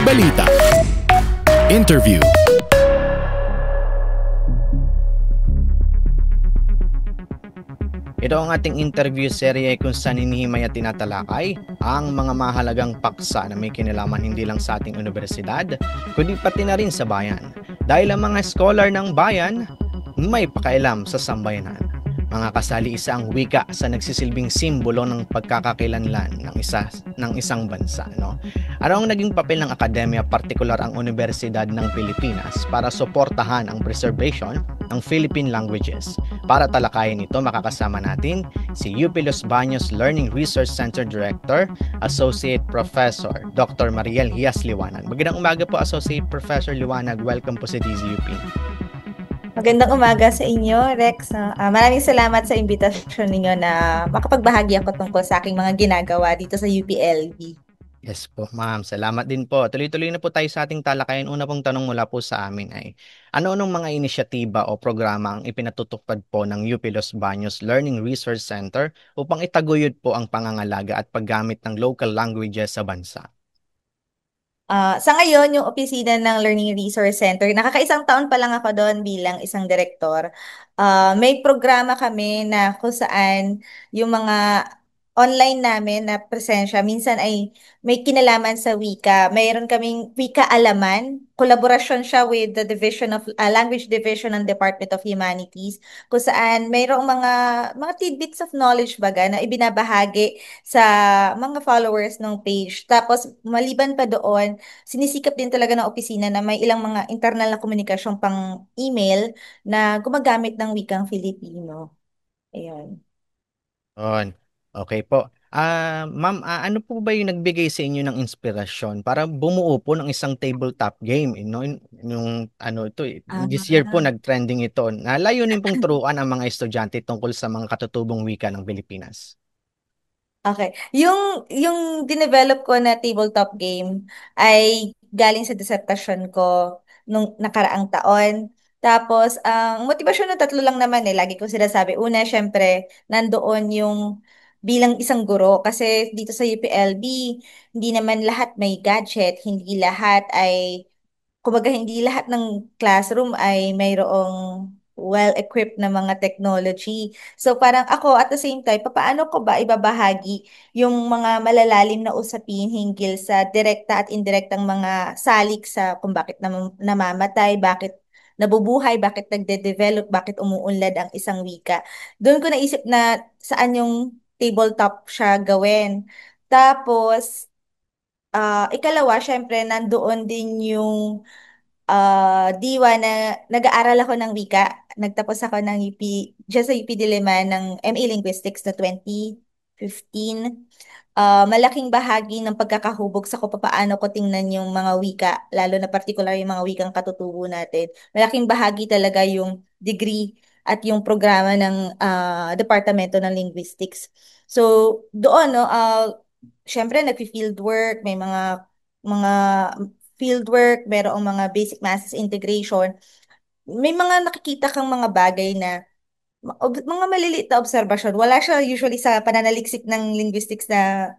balita, interview, Ito ang ating interview serye kung saan hinihimay at tinatalakay ang mga mahalagang paksa na may kinalaman hindi lang sa ating universidad, kundi pati na rin sa bayan. Dahil ang mga scholar ng bayan may pakailam sa sambayanan. Mga kasali-isa ang wika sa nagsisilbing simbolo ng pagkakakilanlan ng isang bansa. No? Ano ang naging papel ng akademya, partikular ang Universidad ng Pilipinas, para suportahan ang preservation ng Philippine languages? Para talakayin ito, makakasama natin si UP Los Baños Learning Resource Center Director, Associate Professor Dr. Mariel Hias Liwanag. Magandang umaga po, Associate Professor Liwanag. Welcome po sa DZUP. Magandang umaga sa inyo, Rex. Maraming salamat sa imbitasyon ninyo na makapagbahagi ako tungkol sa aking mga ginagawa dito sa UPLB. Yes po, ma'am. Salamat din po. Tuloy-tuloy na po tayo sa ating talakayan. Una pong tanong mula po sa amin ay, ano-anong mga inisyatiba o programa ang ipinatutupad po ng UP Los Baños Learning Resource Center upang itaguyod po ang pangangalaga at paggamit ng local languages sa bansa? Sa ngayon, yung opisina ng Learning Resource Center, nakakaisang taon pa lang ako doon bilang isang direktor. May programa kami na kung saan yung mga online namin na presensya, minsan ay may kinalaman sa wika. Mayroon kaming wika alaman. Kolaborasyon siya with the Language Division ng Department of Humanities, kung saan mayroong mga tidbits of knowledge baga na ibinabahagi sa mga followers ng page. Tapos, maliban pa doon, sinisikap din talaga ng opisina na may ilang mga internal na komunikasyon pang email na gumagamit ng wikang Filipino. Ayun. On. Okay po. Ma'am, ano po ba yung nagbigay sa inyo ng inspirasyon para bumuo po ng isang tabletop game? No? Yung ano ito, this year po Ah, nag-trending ito. Layunin pong turuan ang mga estudyante tungkol sa mga katutubong wika ng Pilipinas. okay. Yung dinevelop ko na tabletop game ay galing sa disertasyon ko nung nakaraang taon. Tapos, ang motivasyon na tatlo lang naman eh. Lagi ko sinasabi. Una, syempre, nandoon yung bilang isang guro. Kasi dito sa UPLB, hindi naman lahat may gadget. Hindi lahat ay kumbaga hindi lahat ng classroom ay mayroong well-equipped na mga technology. So parang ako at the same time, paano ko ba ibabahagi yung mga malalalim na usapin hinggil sa direkta at indirektang mga salik sa kung bakit namamatay, bakit nabubuhay, bakit nagde-develop, bakit umuunlad ang isang wika. Doon ko naisip na saan yung tabletop siya gawin. Tapos, ikalawa, syempre, nandoon din yung diwa na nag-aaral ako ng wika. Nagtapos ako ng UP, dyan sa UP Diliman ng MA Linguistics na 2015. Malaking bahagi ng pagkakahubog sa kung paano ko tingnan yung mga wika, lalo na particular yung mga wikang katutubo natin. Malaking bahagi talaga yung degree at yung programa ng Departamento ng Linguistics. So, doon, no, syempre, nag-field work, may mga fieldwork, merong mga basic masses integration, may mga nakikita kang mga bagay na mga maliliit na obserbasyon. Wala siya usually sa pananaliksik ng linguistics na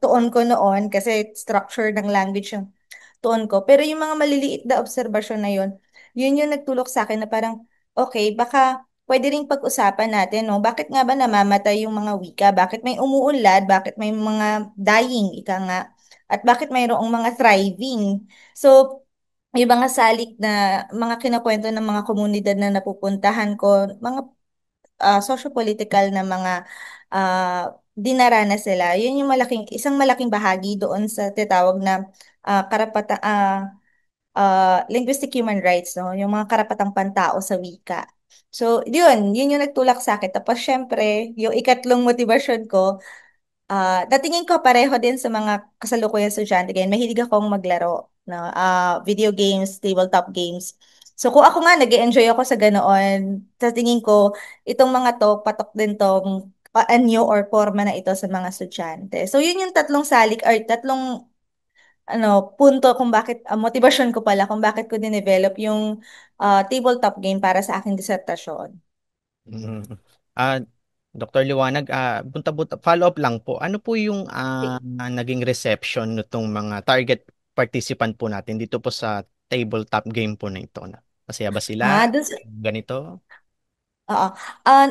tuon ko noon kasi structure ng language yung tuon ko. Pero yung mga maliliit na obserbasyon na yun yung nagtulok sa akin na parang, okay, baka pwede ring pag-usapan natin, no? Bakit nga ba namamatay yung mga wika? Bakit may umuunlad? Bakit may mga dying, ika nga? At bakit mayroong mga thriving? So, yung mga salik na mga kinakwento ng mga komunidad na napupuntahan ko, mga socio-political na mga dinaranas sila. Yun yung isang malaking bahagi doon sa tinatawag na karapatan, linguistic human rights, no? Yung mga karapatang pantao sa wika. So, yun yung nagtulak sa akin. Tapos, syempre, yung ikatlong motivasyon ko, natingin ko pareho din sa mga kasalukuyang estudyante. Ganyan, mahilig akong maglaro na video games, tabletop games. So kung ako nga nag-enjoy ako sa ganoon, sa tingin ko itong mga to patok din tong anyo or forma na ito sa mga estudyante. So yun yung tatlong salik or tatlong punto kung bakit motivasyon ko pala kung bakit ko dinevelop yung tabletop game para sa aking disertasyon. Mhm. Dr. Liwanag, follow-up lang po. Ano po yung naging reception nitong mga target participant po natin dito po sa tabletop game po na ito? Masaya ba sila? Dun sa, Ganito? oo. Ah,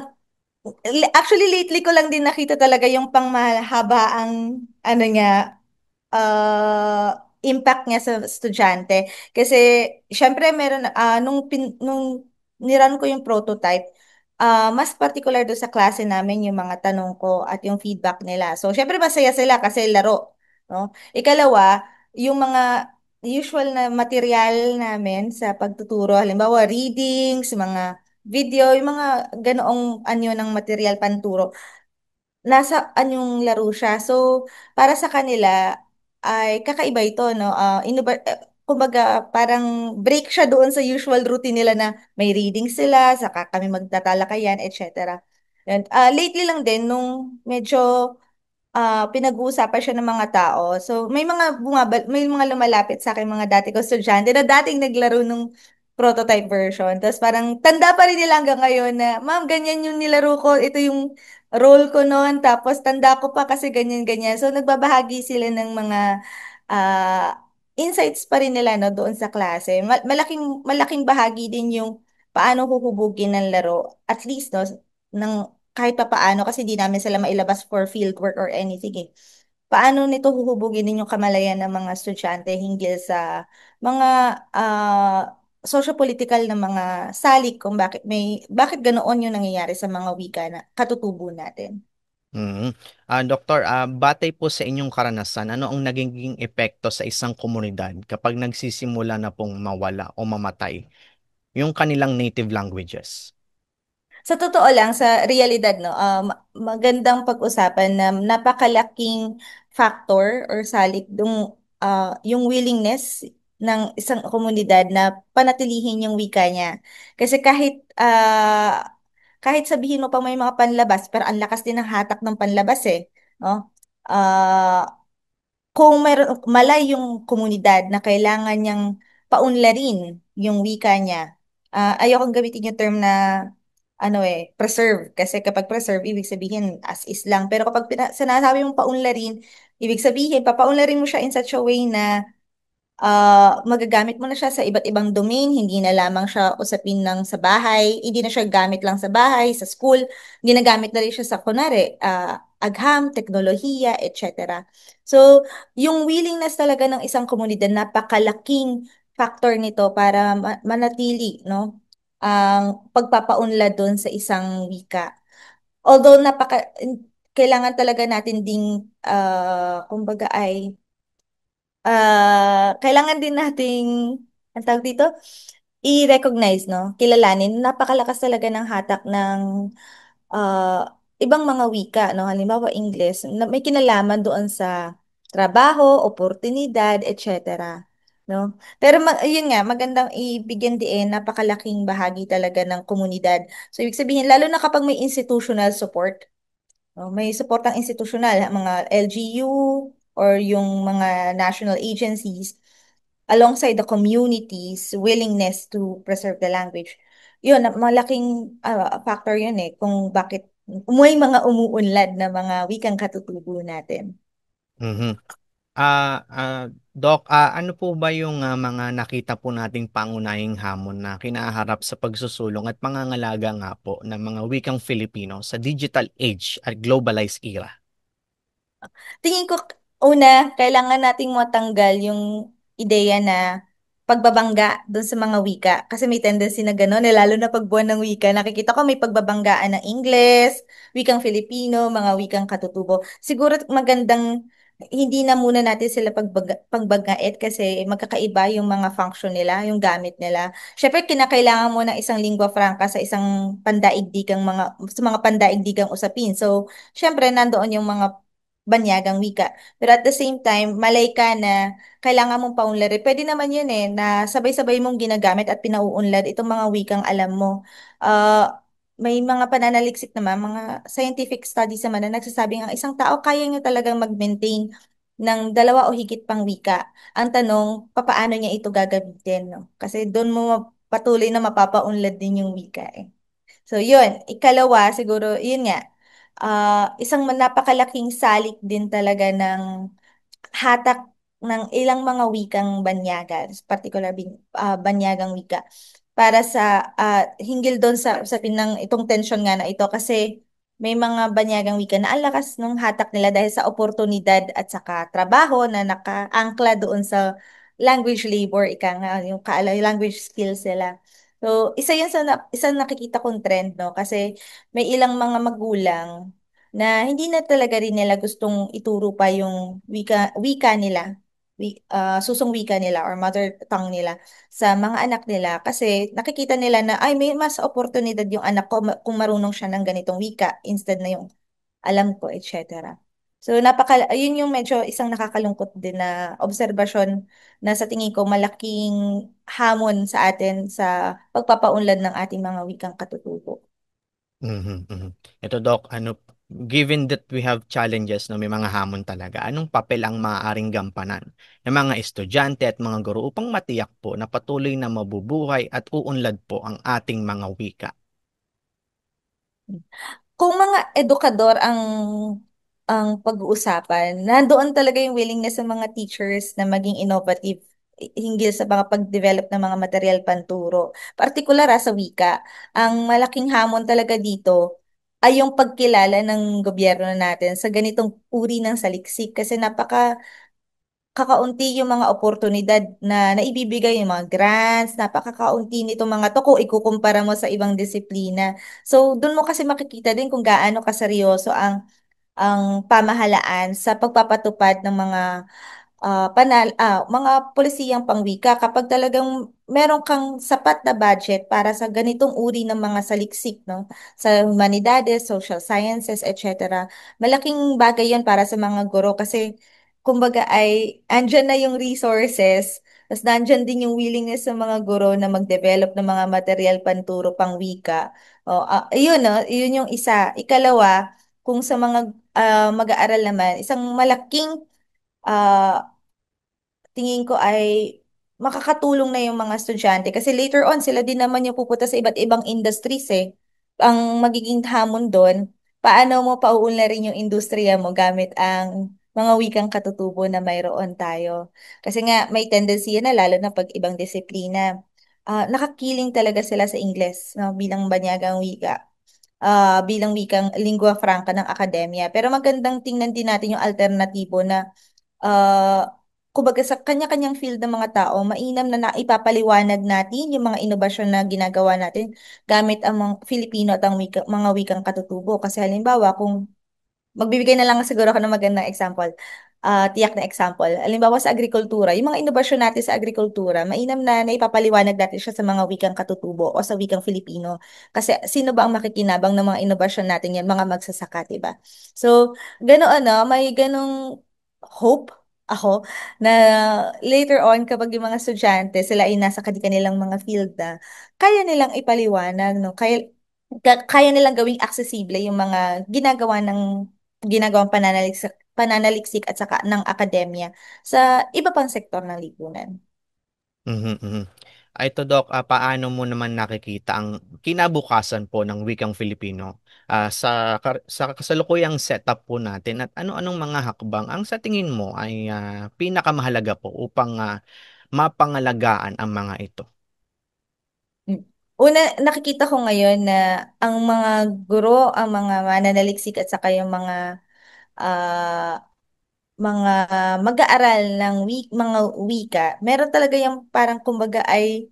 Actually, lately ko lang din nakita talaga yung pangmahabaang ano niya, impact niya sa estudyante. Kasi, syempre, nung niran ko yung prototype, mas particular doon sa klase namin yung mga tanong ko at yung feedback nila. So, syempre, masaya sila kasi laro. No? Ikalawa, yung mga usual na material namin sa pagtuturo, halimbawa readings, mga video, yung mga ganoong anyo ng material panturo nasa anyong laro siya. So, para sa kanila ay kakaiba ito, no? Kumbaga, parang break siya doon sa usual routine nila na may reading sila, saka kami magtatalakayan, etc. And, lately lang din, nung medyo pinag-uusapan siya ng mga tao. So, may mga lumalapit sa akin mga dati ko estudyante na dating naglaro nung prototype version. Tapos parang tanda pa rin nila hanggang ngayon na, ma'am, ganyan yung nilaro ko. Ito yung role ko noon. Tapos tanda ko pa kasi ganyan-ganyan. So, nagbabahagi sila ng mga insights pa rin nila no, doon sa klase. Malaking bahagi din yung paano huhubugin ng laro. At least, no, ng kahit pa paano kasi di namin sila mailabas for field work or anything eh. Paano nito huhubugin din yung kamalayan ng mga estudyante hinggil sa mga socio-political na mga salik kung bakit ganoon yung nangyayari sa mga wika na katutubo natin. Mhm. Doktor, batay po sa inyong karanasan, ano ang nagiging epekto sa isang komunidad kapag nagsisimula na pong mawala o mamatay yung kanilang native languages? Sa totoo lang, sa realidad, no, magandang pag-usapan na napakalaking factor or salik yung willingness ng isang komunidad na panatilihin yung wika niya. Kasi kahit sabihin mo pa may mga panlabas, pero ang lakas din ng hatak ng panlabas eh. No? Kung malay yung komunidad na kailangan niyang paunlarin yung wika niya, ayokong gamitin yung term na preserve. Kasi kapag preserve, ibig sabihin as is lang. Pero kapag sinasabi mong paunlarin, ibig sabihin, papaunlarin mo siya in such a way na magagamit mo na siya sa iba't ibang domain, hindi na lamang siya usapin ng sa bahay, hindi na siya gamit lang sa bahay, sa school, ginagamit na rin siya sa kunwari, agham, teknolohiya, etc. So, yung willingness talaga ng isang komunidad, napakalaking factor nito para manatili, no? Ang pagpapaunlad doon sa isang wika. Although kailangan talaga natin ding kumbaga ay kailangan din nating, ang tawag dito, i-recognize, no? Kilalanin, napakalakas talaga ng hatak ng ibang mga wika, no? Halimbawa, English, na may kinalaman doon sa trabaho, oportunidad, etc. No? Pero yun nga, magandang ibigyan din, napakalaking bahagi talaga ng komunidad. So, ibig sabihin, lalo na kapag may institutional support, no? May suportang institusyonal, mga LGU or yung mga national agencies alongside the community's willingness to preserve the language. Yun, malaking factor yun eh kung bakit may mga umuunlad na mga wikang katutubo natin. Mhm. Doc, ano po ba yung mga nakita po nating pangunahing hamon na kinaharap sa pagsusulong at pangangalaga nga po ng mga wikang Filipino sa digital age at globalized era? Tingin ko, una, kailangan nating matanggal yung ideya na pagbabangga doon sa mga wika. Kasi may tendency na gano'n, lalo na pag buwan ng wika. Nakikita ko may pagbabanggaan ng Ingles, wikang Filipino, mga wikang katutubo. Siguro magandang hindi na muna natin sila pagbagait kasi magkakaiba yung mga function nila, yung gamit nila. Syempre, kinakailangan mo ng isang lingua franca sa mga pandaigdigang usapin. So, syempre, nandoon yung mga banyagang wika. Pero at the same time, malay ka na kailangan mong paunlad. Pwede naman yun eh, na sabay-sabay mong ginagamit at pinauunlad itong mga wikang alam mo. May mga pananaliksik naman, mga scientific studies naman na nagsasabing ang isang tao kaya niya talagang mag-maintain ng dalawa o higit pang wika. Ang tanong, papaano niya ito gagamitin, no? Kasi doon mo patuloy na mapapaunlad din yung wika eh. So, yun. Ikalawa, siguro, yun nga. isang napakalaking salik din talaga ng hatak ng ilang mga wikang banyaga, particular banyagang wika para sa hinggil doon sa pinang itong tension nga na ito kasi may mga banyagang wika na ang lakas ng hatak nila dahil sa oportunidad at saka trabaho na nakaangkla doon sa language labor, ika nga, yung language skills nila. So, isa yan isang nakikita kong trend, no? Kasi may ilang mga magulang na hindi na talaga rin nila gustong ituro pa yung wika nila, susong wika nila or mother tongue nila sa mga anak nila kasi nakikita nila na ay may mas oportunidad yung anak ko kung marunong siya ng ganitong wika instead na yung alam ko, etc. So yun yung medyo isang nakakalungkot din na obserbasyon na sa tingin ko malaking hamon sa atin sa pagpapaunlad ng ating mga wikang katutubo. Mhm, mhm. Ito Doc, given that we have challenges na may mga hamon talaga, anong papel ang maaaring gampanan ng mga estudyante at mga guro upang matiyak po na patuloy na mabubuhay at uunlad po ang ating mga wika? Kung mga edukador ang pag-uusapan, nandoon talaga yung willingness sa mga teachers na maging innovative hinggil sa mga pag-develop ng mga material panturo. Partikular sa wika, ang malaking hamon talaga dito ay yung pagkilala ng gobyerno natin sa ganitong uri ng saliksik kasi kakaunti yung mga oportunidad na naibibigay yung mga grants, napakakaunti nito mga to kung ikukumpara mo sa ibang disiplina. So, doon mo kasi makikita din kung gaano kaseryoso ang pamahalaan sa pagpapatupad ng mga polisiyang pangwika kapag talagang meron kang sapat na budget para sa ganitong uri ng mga saliksik, no? Sa humanidades, social sciences, etc. Malaking bagay yan para sa mga guro kasi kumbaga ay andyan na yung resources, tapos nandyan din yung willingness sa mga guro na mag-develop ng mga material panturo pangwika. Ayun, no? Yun yung isa. Ikalawa, kung sa mga mag-aaral naman, isang malaking ah, tingin ko ay makakatulong na yung mga estudyante kasi later on sila din naman yung pupunta sa iba't ibang industries eh. Ang magiging hamon doon, paano mo pauunlarin yung industriya mo gamit ang mga wikang katutubo na mayroon tayo. Kasi nga may tendency na lalo na pag ibang disiplina, nakakiling talaga sila sa Ingles, no, bilang banyagang wika, bilang wikang lingua franca ng akademya. Pero magandang tingnan din natin yung alternatibo na uh, kumbaga sa kanya-kanyang field ng mga tao, mainam na naipapaliwanag natin yung mga inobasyon na ginagawa natin gamit ang mga Filipino at ang mga wikang katutubo. Kasi halimbawa, kung magbibigay na lang siguro ako ng magandang example. Tiyak na example. Halimbawa sa agrikultura, yung mga inobasyon natin sa agrikultura, mainam na naipapaliwanag natin siya sa mga wikang katutubo o sa wikang Filipino. Kasi sino ba ang makikinabang ng mga inobasyon natin yan? Mga magsasaka, diba? So, ganoon may ganong hope ako na later on kapag yung mga estudyante sila ay nasa kanilang mga field na kaya nilang ipaliwanag, no? Kaya nilang gawing accessible yung mga ginagawang pananaliksik at saka ng akademya sa iba pang sektor ng lipunan. Mhm, mhm. Ito Doc, paano mo naman nakikita ang kinabukasan po ng wikang Filipino sa kasalukuyang setup po natin at ano-anong mga hakbang ang sa tingin mo ay pinakamahalaga po upang mapangalagaan ang mga ito? Mm. Una, nakikita ko ngayon na ang mga guro, ang mga mananaliksik at saka yung ah, mga mag-aaral ng mga wika, meron talaga yung parang kumbaga ay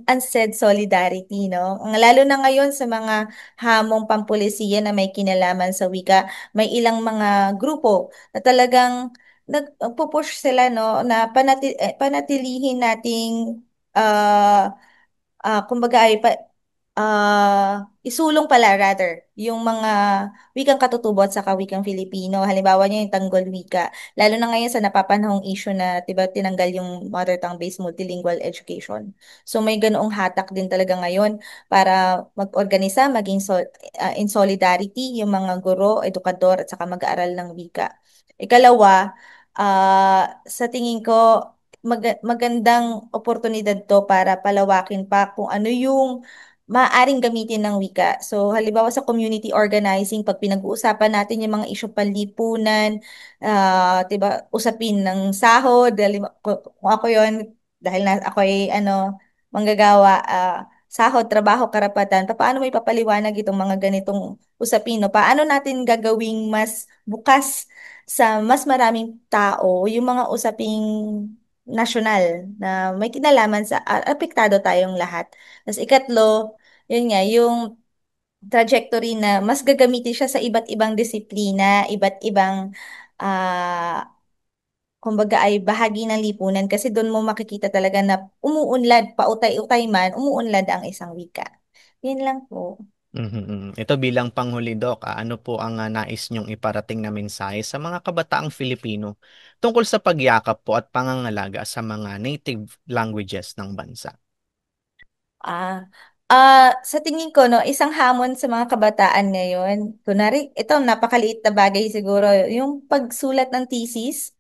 unsaid solidarity, no? Lalo na ngayon sa mga hamong pampulisiya na may kinalaman sa wika, may ilang mga grupo na talagang nagpo-push sila, no, na panatilihin nating kumbaga ay isulong pala rather yung mga wikang katutubo at saka wikang Filipino. Halimbawa niya yung tanggol wika. Lalo na ngayon sa napapanahong issue na 'di ba tinanggal yung mother tongue based multilingual education. So may ganoong hatak din talaga ngayon para mag-organisa in solidarity yung mga guro, edukador at saka mag-aaral ng wika. Ikalawa, sa tingin ko magandang oportunidad to para palawakin pa kung ano yung maaaring gamitin ng wika. So, halimbawa sa community organizing, pag pinag-uusapan natin yung mga isyong panlipunan, 'di ba, usapin ng sahod, dahil kung ako yon, dahil na ako ay manggagawa, sahod, trabaho, karapatan, paano mo ipapaliwanag itong mga ganitong usapin, no? Paano natin gagawing mas bukas sa mas maraming tao yung mga usaping nasyonal na may kinalaman sa apektado tayong lahat. Tapos ikatlo, yun nga, yung trajectory na mas gagamitin siya sa iba't ibang disiplina, iba't ibang, kumbaga ay bahagi ng lipunan kasi doon mo makikita talaga na umuunlad, pautay-utay man, umuunlad ang isang wika. Yun lang po. Mhm, mm. Ito bilang panghuli, Doc, ano po ang nais niyong iparating na mensahe sa mga kabataang Filipino tungkol sa pagyakap po at pangangalaga sa mga native languages ng bansa? Ah, sa tingin ko, no, isang hamon sa mga kabataan ngayon, kunwari, ito, napakaliit na bagay siguro, yung pagsulat ng thesis.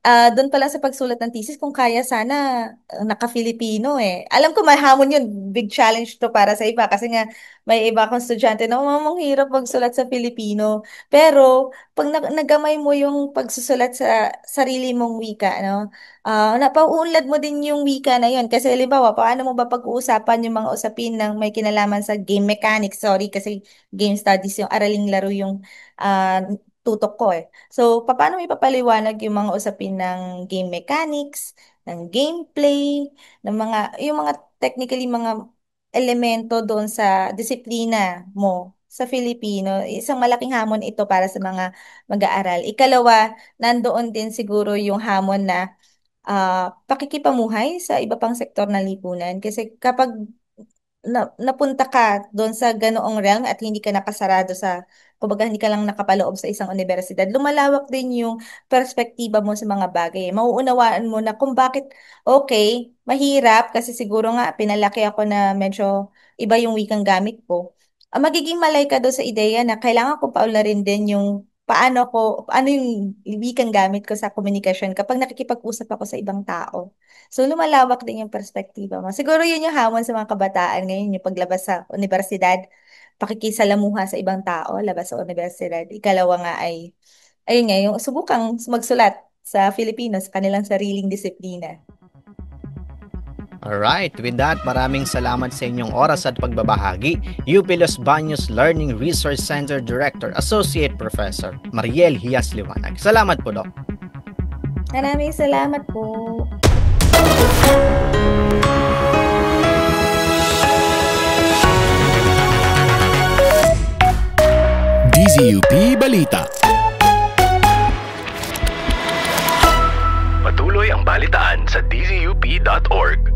Doon pala sa pagsulat ng thesis, kung kaya sana naka-Filipino eh. Alam ko mahamon yun, big challenge to para sa iba kasi nga may iba akong estudyante na mamang hirap magsulat sa Filipino. Pero pag nagamay mo yung pagsusulat sa sarili mong wika, no? Napauunlad mo din yung wika na yun. Kasi halimbawa, paano mo ba pag-uusapan yung mga usapin ng may kinalaman sa game mechanics? Sorry, kasi game studies yung araling laro yung tutok ko eh. So, paano mo ipapaliwanag yung mga usapin ng game mechanics, ng gameplay, yung mga technically mga elemento doon sa disiplina mo sa Filipino? Isang malaking hamon ito para sa mga mag-aaral. Ikalawa, nandoon din siguro yung hamon na pakikipamuhay sa iba pang sektor ng lipunan. Kasi kapag napunta ka doon sa ganoong realm at hindi ka nakasarado sa, kumbaga hindi ka lang nakapaloob sa isang universidad, lumalawak din yung perspektiba mo sa mga bagay. Mauunawaan mo na kung bakit, okay, mahirap kasi siguro nga pinalaki ako na medyo iba yung wikang gamit ko. Magiging malay ka doon sa ideya na kailangan ko paularin din yung paano yung wikang gamit ko sa komunikasyon kapag nakikipag-usap ako sa ibang tao. So, lumalawak din yung perspektiba mo. Siguro yun yung hamon sa mga kabataan ngayon, yung paglabas sa universidad, pakikisalamuha sa ibang tao, labas sa universidad. Ikalawa nga ay, ayun nga, yung subukang magsulat sa Filipino sa kanilang sariling disiplina. Alright, with that, maraming salamat sa inyong oras at pagbabahagi. UP Los Baños Learning Resource Center Director, Associate Professor, Mariel Hias Liwanag. Salamat po, Doc. Maraming salamat po. DZUP Balita. Patuloy ang balitaan sa dzup.org.